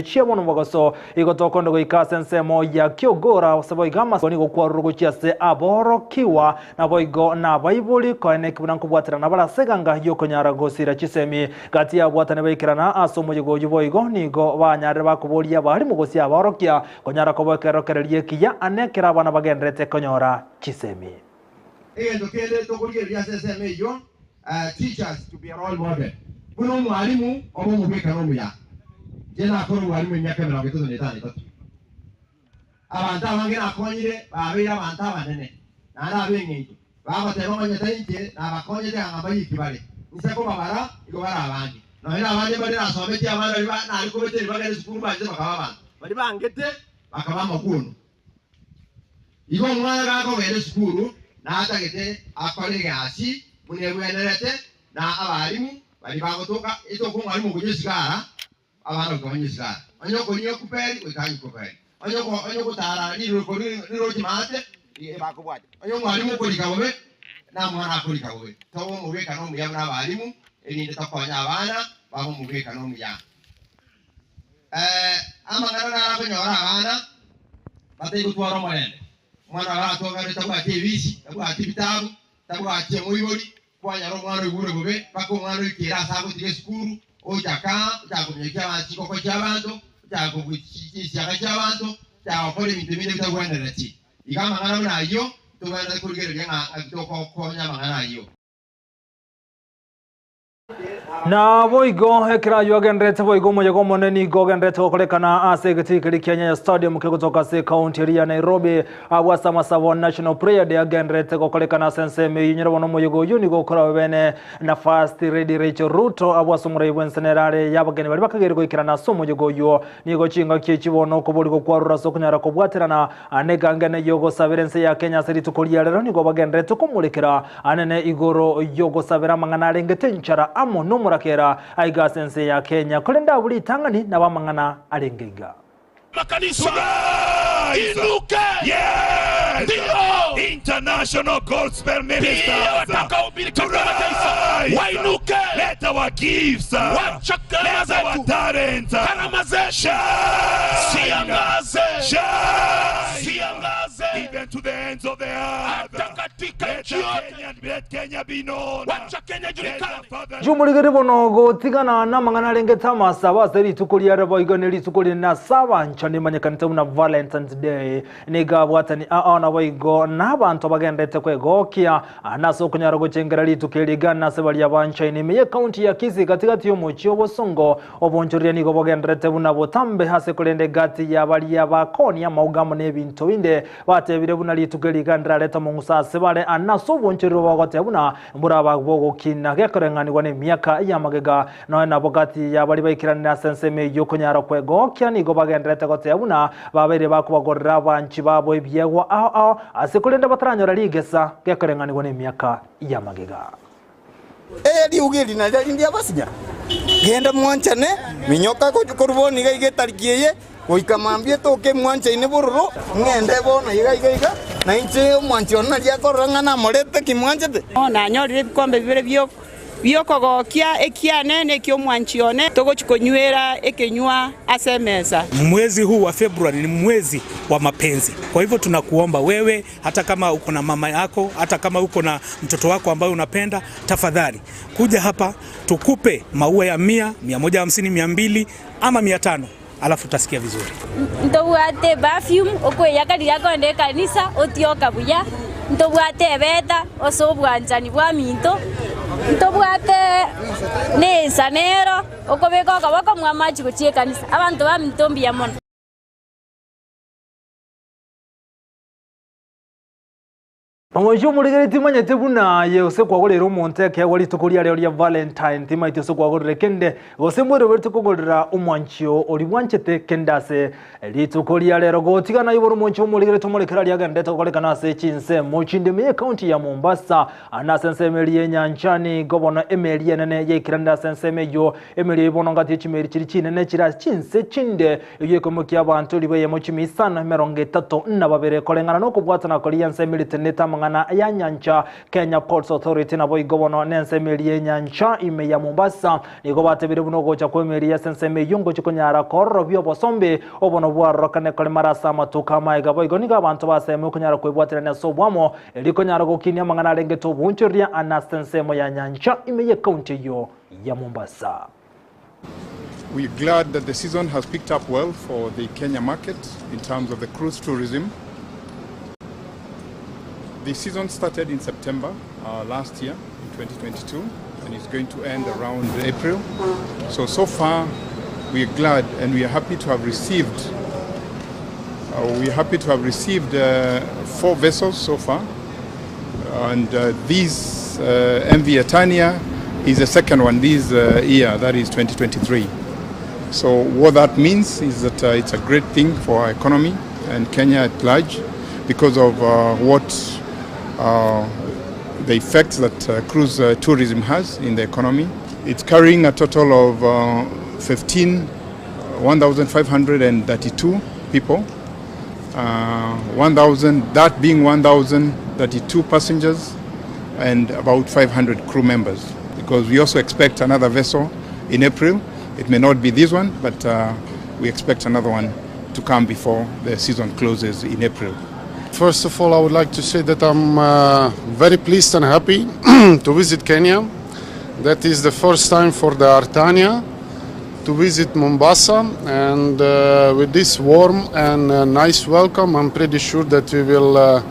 chiamo no bogoso igotokondo goikase nsemo ya kiogora sabo igama soni gokwarugo chiase aboro kiwa na boigo na baibuli koene kibuna kubwatira na baraseganga yokonyara gosira chisemi gati ya bwatane baikirana asomo yigo yuboigo nigo banyare bakubolia bari mugosi aborokia konyara kobokerokererie kiya anekera abana bagendrete konyora chisemi endo kende tokuliria seseme yo teachers to be a role model kuno mwalimu obo mubeka no muya jena akoro mwalimu myaka 35 abantu abangira akonyire babira abantu abanene nara abengeito babateba manyatainje nabakonye ngamba yikibale niseko babara igobara abandi no era abandi bali nasometi abandi bali na aliko beteri bagari sukuru banje bakaba bali bangete bakaba makuno igo mwana gako bere sukuru na atagete akole gasi munebwenerete na abalimu bali bagotoka ito ko mwalimu kujisigara abana kujisigara anyoko niyo kuperi ukanyi kuperi anyoko tara liro kimate bakubwaje anyoko mwalimu kulikawe na mwana kulikawe tawo mubeka no muya n'abalimu elinde takwanya abana babo mubeka no muya amangana na kunyora abana batego twara mwende mwana watoka tabwa TV tabwa bitabu tabwa chemuyori kwanya ro mwana igure bube bako mwana ikira sabo tige skuru ojaka takumyekia bachiko ko cyabantu takubuchisi akachabantu takole bintu bine bitagwanderati igama ngana nayo tuganda kugerera nga bitoko konya mangana yo na boigo hekira yogendrete boigo moyego moneni gogendrete okolekana asegeti kiri Kenya Stadium kegotoka se county ya Nairobi abwasa masabo national prayer day agendrete okolekana senseme yinyira bono moyego yuni gokora bene na fast ready Rachel Ruto abwasa muri Vincent yabageni bari bakagerego ikirana so moyego yo nigo chinga kichibono koboliko kwarura so kunyara kobwaterana anegangane yogo saberense ya Kenya seri tukolia rero nigo bagendrete kumulekera anene igoro yogo sabera mangana rengete nchara amo no murakera aiga sense ya Kenya kolenda buli tangani na bamangana alengeiga makanisa inuke ndio international gospel ministers watakaohubiri katika mataifa wainuke leta wa gifts leta wa talent karama zetu siangaze even to the ends of the earth katika Kenya binon wacha Kenya julikana jumuligere bono gotigana na mangana lengeta masaba seri tukulia rabo igoneli tukuli na saba nchani manyekanite una Valentine's Day niga bwatani aona boigo na abantu bagendete kwegokia anaso kunyara gochengera litukeligana sebali abancha inimiye county ya Kisii katikati yo muchi obosongo obonchoria nigo bagendete buna botambe hase kulende gati ya bali abakoni ya maugamo nebintu binde batebire buna litukeligana leta mungusa sebale anaso bonchero bagote buna mbura bagogo kina gekorenganirwa ne miaka ya magega no na bogati ya bali baikirana senseme yo kunyara kwegokia nigo bagendete gote buna babere bakubagorera banchi babo ebyegwa aho asikulenda bataranyora ligesa gekorenganirwa ne miaka ya magega liugiri na ndia basinya genda mwanchane minyoka ko kuruboni igetarikiye goikamambie toke mwancha ine bururu ngende bona iga na inche mwanchi ona ria korangana morete kimwanchete ona nyorire bikombe bibere biokogokia ekiane nekyo mwanchione togochikonywera ekenywa asemesa. Mwezi huu wa Februari ni mwezi wa mapenzi. Kwa hivyo tunakuomba wewe, hata kama uko na mama yako, hata kama uko na mtoto wako ambaye unapenda, tafadhali kuja hapa tukupe maua ya 100, 150, 200 ama 500. Alafu utasikia vizuri. Ntobwate perfume okweyakaliya konde kanisa otioka buya. Ntobwate beta osobwanjani bwa minto. Ntobwate nesa nero okobeka kabaka mwamachi kuchie kanisa abantu bamintombi ya mona. Amojo muligere timanye tebuna ye ose kwagolera omonte ke wali tukulia leo ya Valentine timaite ose kwagolera kende ose mwere wali tukugolera omwanchio oli bwanchete kendase litukulia lero gotigana yiboro moncho muligere tumulekera lya gande tukolekana se Chinsa mochinde me county ya Mombasa ana senseme ye nyanchani gobono emeli yenene ye kiranda senseme yo emeli ibono ngati chimeri chiri chinene chira Chinsa chinde ye komokia abantu libe ye mochimi sana 34 babere kolengana no kubwatana koliya nseme liteneta mangana ya Onyancha Kenya Ports Authority na boigobono nensemerie Onyancha ime ya Mombasa nigo batebire buno gocha kwemeria senseme yungo chikunyara korro byo bosombe obono bwarokane kole marasa matuka maiga boigoniga abantu baseme kunyara kwebwatira ne sobwamo elikonyara gokinia mangana lengeto bunchuria anastensemo ya Onyancha ime ya county yo ya Mombasa. We're glad that the season has picked up well for the Kenya market in terms of the cruise tourism. The season started in September last year, in 2022, and it's going to end around April. So far, we're glad and we are happy to have received 4 vessels so far. And these MV Atania is the second one this year, that is 2023. So what that means is that it's a great thing for our economy and Kenya at large because of the effects that cruise tourism has in the economy. It's carrying a total of 1,532 people, 1,032 passengers and about 500 crew members, because we also expect another vessel in April. It may not be this one, but we expect another one to come before the season closes in April. First of all, I would like to say that I'm very pleased and happy to visit Kenya. That is the first time for the Artania to visit Mombasa, and with this warm and nice welcome, I'm pretty sure that we will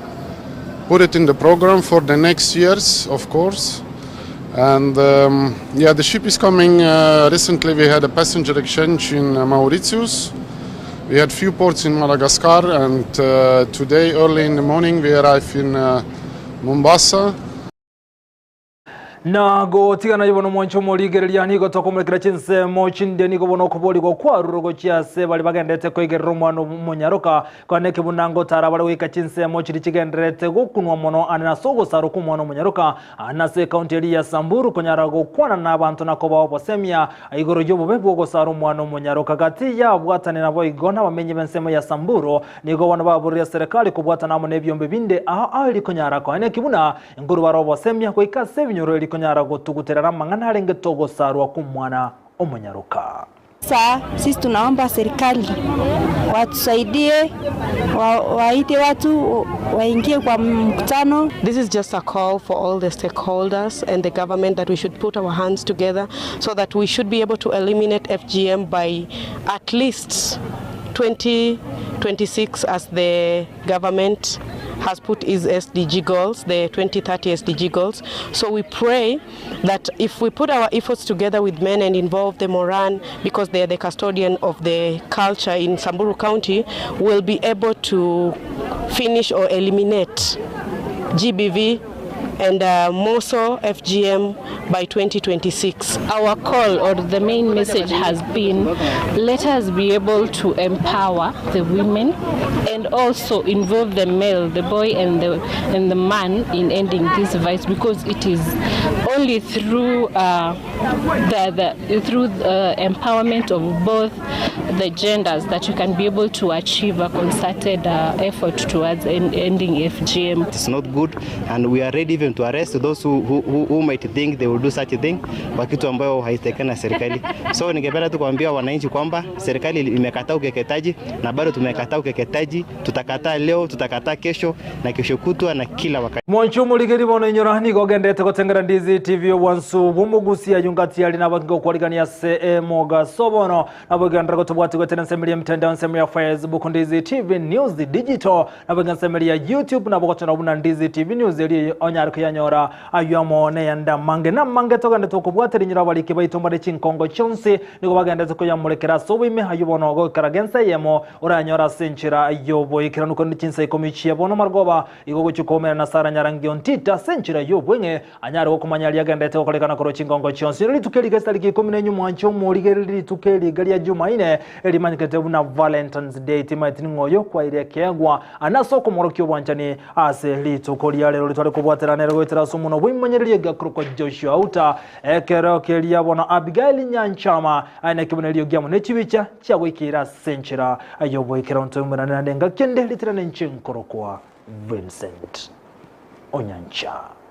put it in the program for the next years, of course. And yeah, the ship is coming. Recently we had a passenger exchange in Mauritius. We had few ports in Madagascar, and today early in the morning we arrived in Mombasa. Nago tigana yibono mwancho moligereria nigo tokomulekera Chinsa mochinde nigo bono kuboli go kwarugo chiase bali bagendete kwegerera umwana munyaruka kwaneke bunango tarabale wika Chinsa mochiri chigenderete gokunwa mono anasogo saro kumwana munyaruka anase county ya Samburu konyarago kwana nabantu nakoba obosemia igoro jobo bebo go saro umwana munyaruka gati ya bwatane nabo igona bamenye bensemo ya Samburu nigo bano baburira serikali kubwatana mo nebyombe binde ali konyarako aneke buna nguru baro obosemia ko ikase binyoro konyara gotuguterera mangana arenge togo sarwa kumwana omunyaruka. Sisi tunaomba serikali watusaidie, waite watu waingie kwa mkutano. This is just a call for all the stakeholders and the government that we should put our hands together so that we should be able to eliminate FGM by at least 2026 as the government has put his SDG goals, the 2030 SDG goals. So we pray that if we put our efforts together with men and involve the Moran, because they are the custodian of the culture in Samburu County, we'll be able to finish or eliminate GBV and more so FGM by 2026. Our call or the main message has been, let us be able to empower the women and also involve the male, the boy and the man in ending this vice, because it is only through empowerment of both the genders that you can be able to achieve a concerted effort towards ending FGM. It's not good, and we are ready even to arrest those who might think they will do such a thing kwa kitu ambayo haitekana na serikali. So ningependa tu kuambia wananchi kwamba serikali imekataa ukeketaji na bado tumekataa ukeketaji, tutakataa leo, tutakataa kesho na kesho kutwa na kila wakati. Mwancho muligeri bono inyora nigo gendete gotengera Ndizi TV wansu bumugusi ayungati ali nabago kwaligania CM gasobono nabagandra gotobwati gwetena nsemilia mtandao nsemilia Facebook Ndizi TV News Digital nabaganda nsemilia YouTube nabagotona buna Ndizi TV News eli onyariko yanyora ayuamo ne yanda mange na mange togande tokubwatira nyira balike baitomba chinkongo chonse nigo baganda tokoyamulekera sobime hayubono go karagensa yemo uranyora senchira yobo ikiranuko Chinsa ikomichi yabono margoba igogo chukomera na sara nyarangion tita senchira yobwenge anyari go kumanyali yaganda tokolekana koro chinkongo chonse ri tukeli gastaliki 14 mwancho muligeri tukeli gali ya Jumaine eli manyikete buna Valentine's Day timatini ngoyo kwa ile kegwa anasoko morokyo bwanchani ase litukoli yale litwale kubwatira nero gwetera sumuno bwimanyerire gakroko Joshua Auta ekero kelia bona Abigail Nyanchama aina kibonelio gyamo nechibicha cyagwikira senchira ayobo ikira onto murana nenga kende litirane nchinkorokwa Vincent. Onyancha.